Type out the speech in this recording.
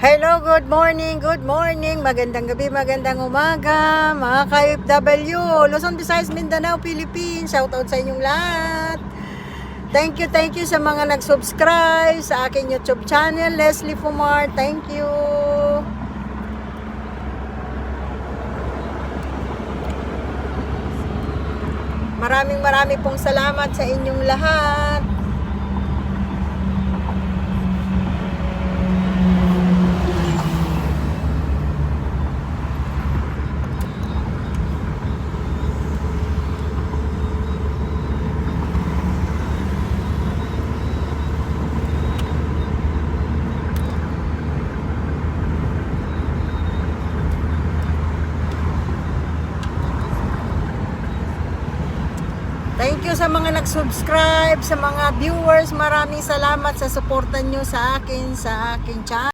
Hello, good morning, magandang gabi, magandang umaga, mga ka-OFW, Luzon, Visayas, Mindanao, Philippines, shoutout sa inyong lahat. Thank you sa mga nag-subscribe sa aking YouTube channel, Leslie Fumar, thank you. Maraming pong salamat sa inyong lahat. Thank you sa mga nag-subscribe, sa mga viewers. Maraming salamat sa suporta nyo sa akin, sa aking channel.